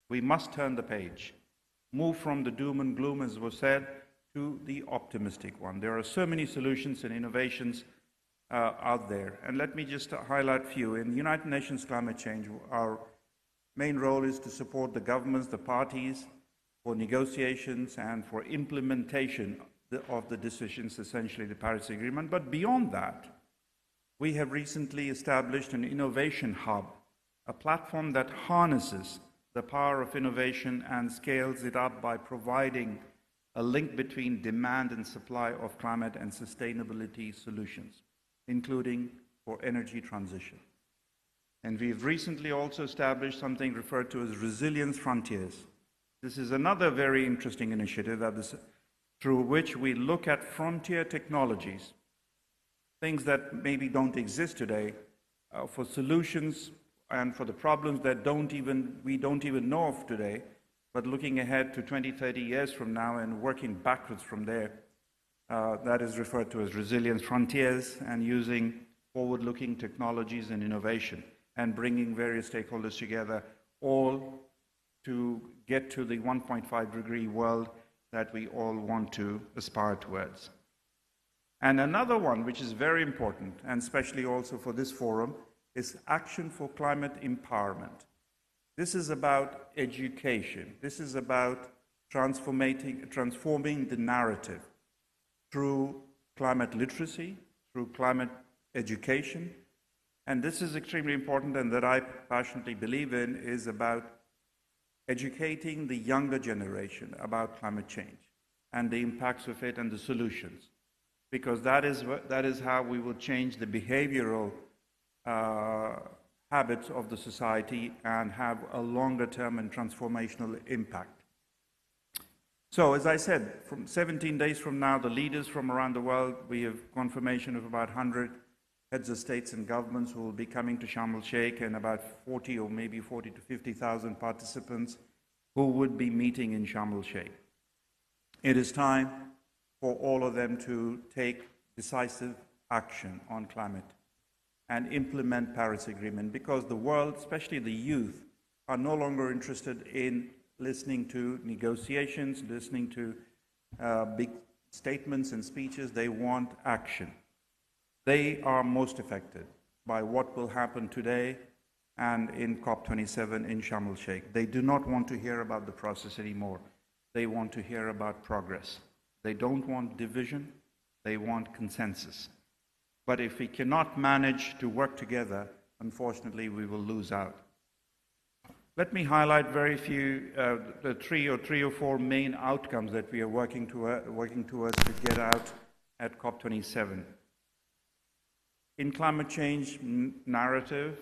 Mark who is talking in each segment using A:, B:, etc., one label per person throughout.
A: We must turn the page, move from the doom and gloom, as was said, to the optimistic one. There are so many solutions and innovations out there. And let me just highlight a few. In the United Nations climate change, our main role is to support the governments, the parties, for negotiations and for implementation of the decisions, essentially the Paris Agreement. But beyond that, we have recently established an innovation hub, a platform that harnesses the power of innovation and scales it up by providing a link between demand and supply of climate and sustainability solutions, including for energy transition. And we've recently also established something referred to as Resilience Frontiers. This is another very interesting initiative through which we look at frontier technologies, things that maybe don't exist today, for solutions and for the problems that we don't even know of today, but looking ahead to 20, 30 years from now and working backwards from there. That is referred to as Resilience Frontiers, and using forward-looking technologies and innovation and bringing various stakeholders together, all to get to the 1.5-degree world that we all want to aspire towards. And another one, which is very important, and especially also for this forum, is action for climate empowerment. This is about education. This is about transforming the narrative through climate literacy, through climate education. And this is extremely important, and that I passionately believe in, is about educating the younger generation about climate change and the impacts of it and the solutions. Because that is how we will change the behavioral habits of the society and have a longer term and transformational impact. So, as I said, from 17 days from now, the leaders from around the world, we have confirmation of about 100 heads of states and governments who will be coming to Sharm el-Sheikh, and about 40 or maybe 40 to 50,000 participants who would be meeting in Sharm el-Sheikh. It is time for all of them to take decisive action on climate and implement Paris Agreement, because the world, especially the youth, are no longer interested in listening to negotiations, listening to big statements and speeches. They want action. They are most affected by what will happen today and in COP27 in Sharm el-Sheikh. They do not want to hear about the process anymore. They want to hear about progress. They don't want division, they want consensus. But if we cannot manage to work together, unfortunately, we will lose out. Let me highlight very few, the three or four main outcomes that we are working towards to get out at COP27. In climate change narrative,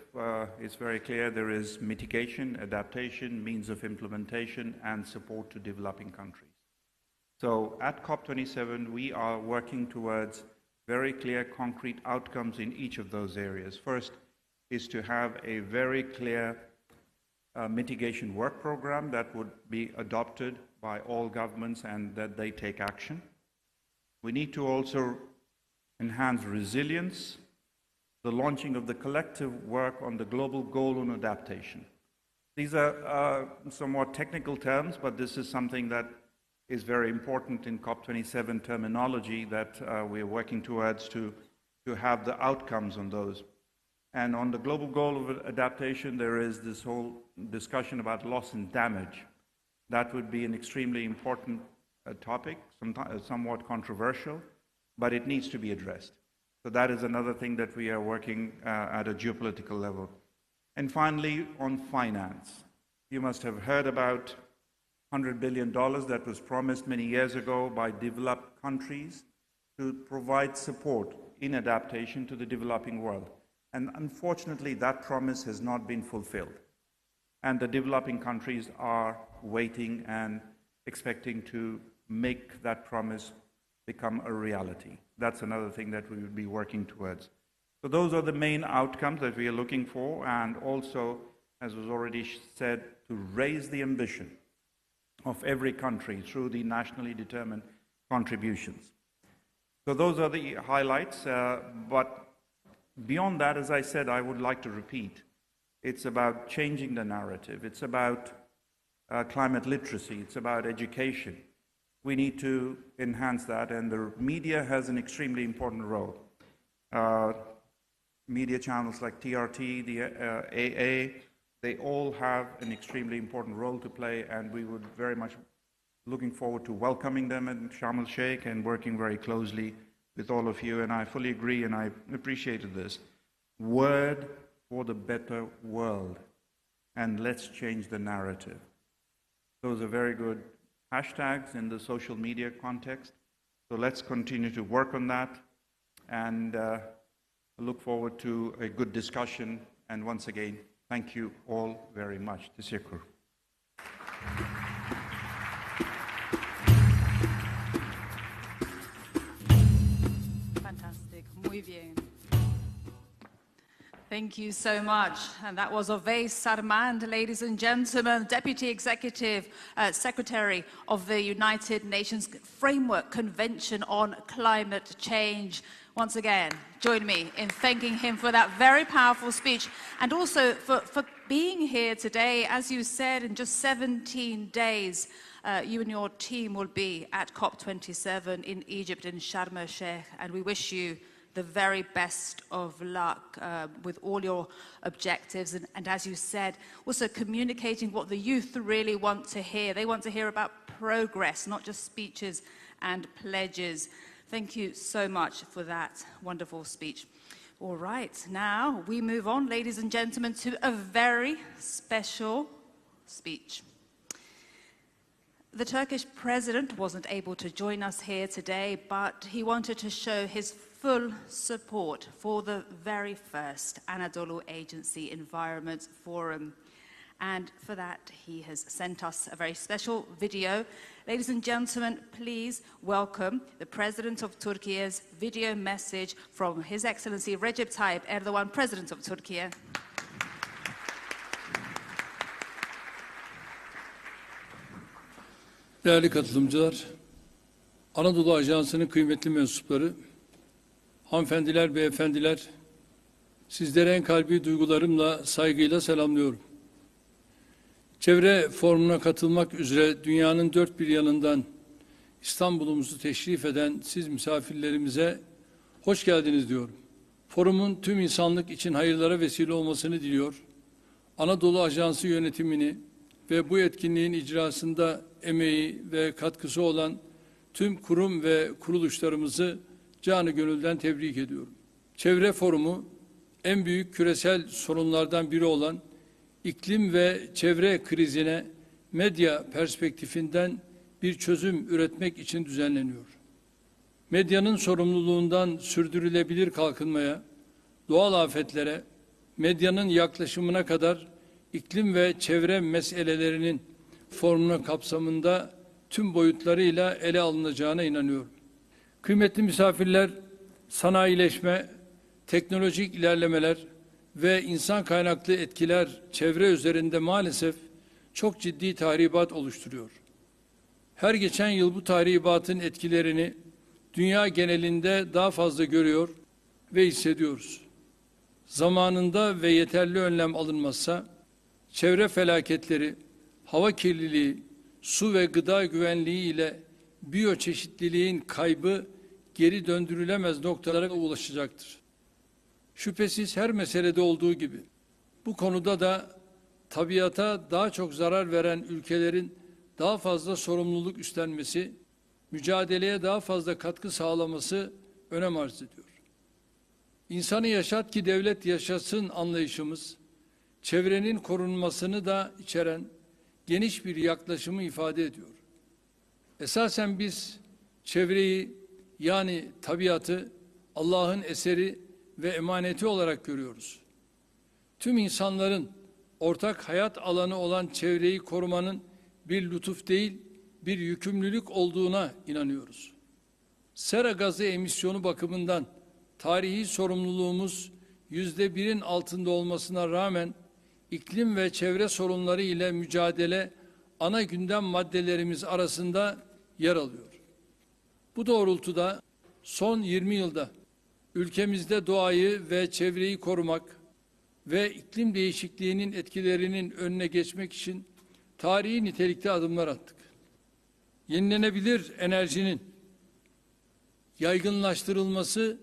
A: it's very clear there is mitigation, adaptation, means of implementation, and support to developing countries. So at COP27, we are working towards very clear, concrete outcomes in each of those areas. First is to have a very clear mitigation work program that would be adopted by all governments and that they take action. We need to also enhance resilience, the launching of the collective work on the global goal on adaptation. These are somewhat technical terms, but this is something that is very important in COP27 terminology that we're working towards to have the outcomes on those. And on the global goal of adaptation, there is this whole discussion about loss and damage. That would be an extremely important topic, somewhat controversial, but it needs to be addressed. So that is another thing that we are working at a geopolitical level. And finally, on finance. You must have heard about $100 billion that was promised many years ago by developed countries to provide support in adaptation to the developing world. And unfortunately, that promise has not been fulfilled. And the developing countries are waiting and expecting to make that promise become a reality. That's another thing that we will be working towards. So those are the main outcomes that we are looking for, and also, as was already said, to raise the ambition of every country through the nationally determined contributions. So those are the highlights, but beyond that, as I said, I would like to repeat, it's about changing the narrative. It's about climate literacy, it's about education. We need to enhance that, and the media has an extremely important role. Media channels like TRT, the AA, they all have an extremely important role to play, and we would very much looking forward to welcoming them in Sharm el-Sheikh and working very closely with all of you, and I fully agree and I appreciated this. Word for the better world, and let's change the narrative. Those are very good hashtags in the social media context, so let's continue to work on that, and look forward to a good discussion, and once again, thank you all very much. Teşekkür.
B: Fantastic. Muy bien. Thank you so much. And that was Ovais Sarmand, ladies and gentlemen, Deputy Executive Secretary of the United Nations Framework Convention on Climate Change. Once again, join me in thanking him for that very powerful speech, and also for being here today. As you said, in just 17 days, you and your team will be at COP27 in Egypt, in Sharm el-Sheikh, and we wish you the very best of luck with all your objectives. And as you said, also communicating what the youth really want to hear. They want to hear about progress, not just speeches and pledges. Thank you so much for that wonderful speech. All right, now we move on, ladies and gentlemen, to a very special speech. The Turkish president wasn't able to join us here today, but he wanted to show his full support for the very first Anadolu Ajansı Environment Forum. And for that, he has sent us a very special video. Ladies and gentlemen, please welcome the President of Turkey's video message from His Excellency Recep Tayyip Erdoğan, President of Turkey.
C: Değerli katılımcılar, Anadolu Ajansı'nın kıymetli mensupları, hanımefendiler, beyefendiler, sizlere en kalbi duygularımla, saygıyla selamlıyorum. Çevre Forumu'na katılmak üzere dünyanın dört bir yanından İstanbul'umuzu teşrif eden siz misafirlerimize hoş geldiniz diyorum. Forumun tüm insanlık için hayırlara vesile olmasını diliyor. Anadolu Ajansı yönetimini ve bu etkinliğin icrasında emeği ve katkısı olan tüm kurum ve kuruluşlarımızı canı gönülden tebrik ediyorum. Çevre Forumu en büyük küresel sorunlardan biri olan iklim ve çevre krizine medya perspektifinden bir çözüm üretmek için düzenleniyor. Medyanın sorumluluğundan sürdürülebilir kalkınmaya, doğal afetlere, medyanın yaklaşımına kadar iklim ve çevre meselelerinin formunun kapsamında tüm boyutlarıyla ele alınacağına inanıyorum. Kıymetli misafirler, sanayileşme, teknolojik ilerlemeler ve insan kaynaklı etkiler çevre üzerinde maalesef çok ciddi tahribat oluşturuyor. Her geçen yıl bu tahribatın etkilerini dünya genelinde daha fazla görüyor ve hissediyoruz. Zamanında ve yeterli önlem alınmazsa çevre felaketleri, hava kirliliği, su ve gıda güvenliği ile biyoçeşitliliğin kaybı geri döndürülemez noktalara ulaşacaktır. Şüphesiz her meselede olduğu gibi bu konuda da tabiata daha çok zarar veren ülkelerin daha fazla sorumluluk üstlenmesi, mücadeleye daha fazla katkı sağlaması önem arz ediyor. İnsanı yaşat ki devlet yaşasın anlayışımız, çevrenin korunmasını da içeren geniş bir yaklaşımı ifade ediyor. Esasen biz çevreyi, yani tabiatı Allah'ın eseri ve emaneti olarak görüyoruz. Tüm insanların ortak hayat alanı olan çevreyi korumanın bir lütuf değil, bir yükümlülük olduğuna inanıyoruz. Sera gazı emisyonu bakımından tarihi sorumluluğumuz %1'in altında olmasına rağmen iklim ve çevre sorunları ile mücadele ana gündem maddelerimiz arasında yer alıyor. Bu doğrultuda son 20 yılda ülkemizde doğayı ve çevreyi korumak ve iklim değişikliğinin etkilerinin önüne geçmek için tarihi nitelikte adımlar attık. Yenilenebilir enerjinin yaygınlaştırılması,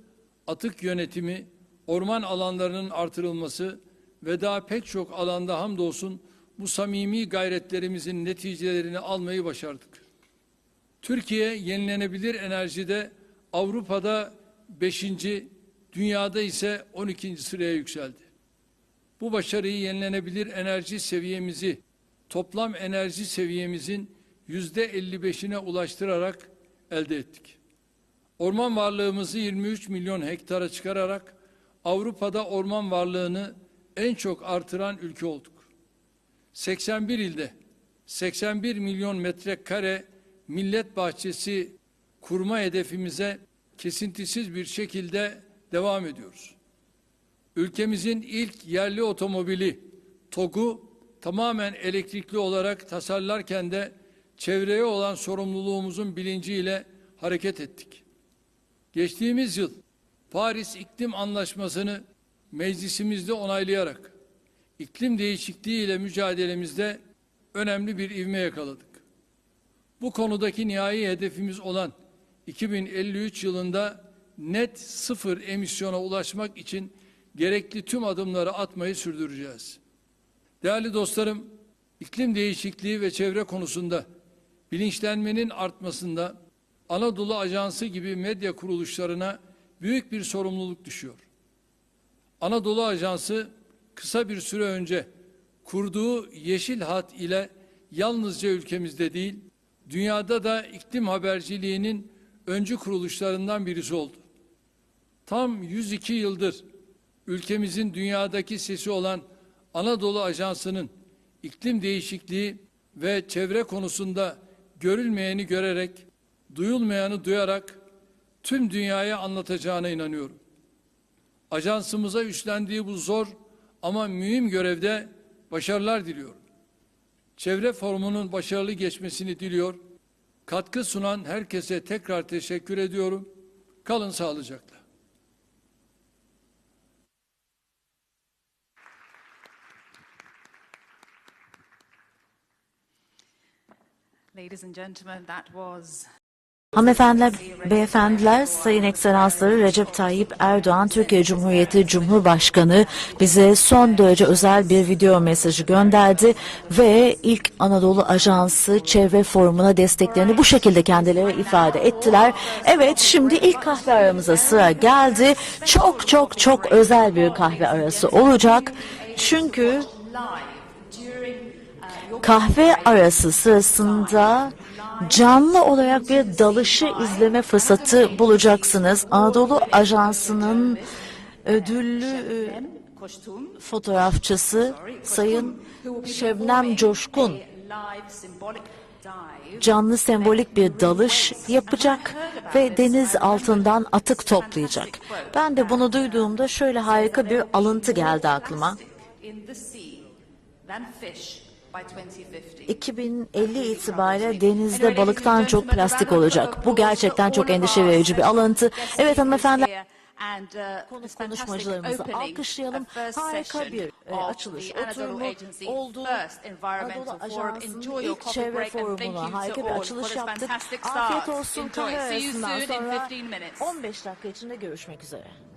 C: atık yönetimi, orman alanlarının artırılması ve daha pek çok alanda hamdolsun bu samimi gayretlerimizin neticelerini almayı başardık. Türkiye yenilenebilir enerjide Avrupa'da 5. dünyada ise 12. sıraya yükseldi. Bu başarıyı yenilenebilir enerji seviyemizi, toplam enerji seviyemizin %55'ine ulaştırarak elde ettik. Orman varlığımızı 23 milyon hektara çıkararak Avrupa'da orman varlığını en çok artıran ülke olduk. 81 ilde 81 milyon metrekare millet bahçesi kurma hedefimize kesintisiz bir şekilde devam ediyoruz. Ülkemizin ilk yerli otomobili TOG'u tamamen elektrikli olarak tasarlarken de çevreye olan sorumluluğumuzun bilinciyle hareket ettik. Geçtiğimiz yıl Paris İklim Anlaşması'nı meclisimizde onaylayarak iklim değişikliği ile mücadelemizde önemli bir ivme yakaladık. Bu konudaki nihai hedefimiz olan 2053 yılında net sıfır emisyona ulaşmak için gerekli tüm adımları atmayı sürdüreceğiz. Değerli dostlarım, iklim değişikliği ve çevre konusunda bilinçlenmenin artmasında Anadolu Ajansı gibi medya kuruluşlarına büyük bir sorumluluk düşüyor. Anadolu Ajansı kısa bir süre önce kurduğu yeşil hat ile yalnızca ülkemizde değil, dünyada da iklim haberciliğinin öncü kuruluşlarından birisi oldu. Tam 102 yıldır ülkemizin dünyadaki sesi olan Anadolu Ajansı'nın iklim değişikliği ve çevre konusunda görülmeyeni görerek, duyulmayanı duyarak tüm dünyaya anlatacağına inanıyorum. Ajansımıza üstlendiği bu zor ama mühim görevde başarılar diliyorum. Çevre Forumu'nun başarılı geçmesini diliyor. Katkı sunan herkese tekrar teşekkür ediyorum. Kalın sağlıcakla.
B: Ladies and gentlemen, that was
D: Hanımefendiler, beyefendiler, Sayın Ekselansları Recep Tayyip Erdoğan, Türkiye Cumhuriyeti Cumhurbaşkanı bize son derece özel bir video mesajı gönderdi ve ilk Anadolu Ajansı Çevre Forumu'na desteklerini bu şekilde kendileri ifade ettiler. Evet, şimdi ilk kahve aramıza sıra geldi. Çok özel bir kahve arası olacak. Çünkü kahve arası sırasında canlı olarak bir dalışı izleme fırsatı bulacaksınız. Anadolu Ajansı'nın ödüllü fotoğrafçısı Sayın Şebnem Coşkun canlı sembolik bir dalış yapacak ve deniz altından atık toplayacak. Ben de bunu duyduğumda şöyle harika bir alıntı geldi aklıma. 2050 itibariyle denizde balıktan çok plastik olacak. Bu gerçekten çok endişe verici bir alıntı. Evet hanımefendi, konuşmacılarımızı alkışlayalım. Harika bir açılış oturumu oldu. Anadolu Ajansı'nın ilk çevre forumuna harika bir açılış yaptık. Afiyet olsun, kahve arasından sonra 15 dakika içinde görüşmek üzere.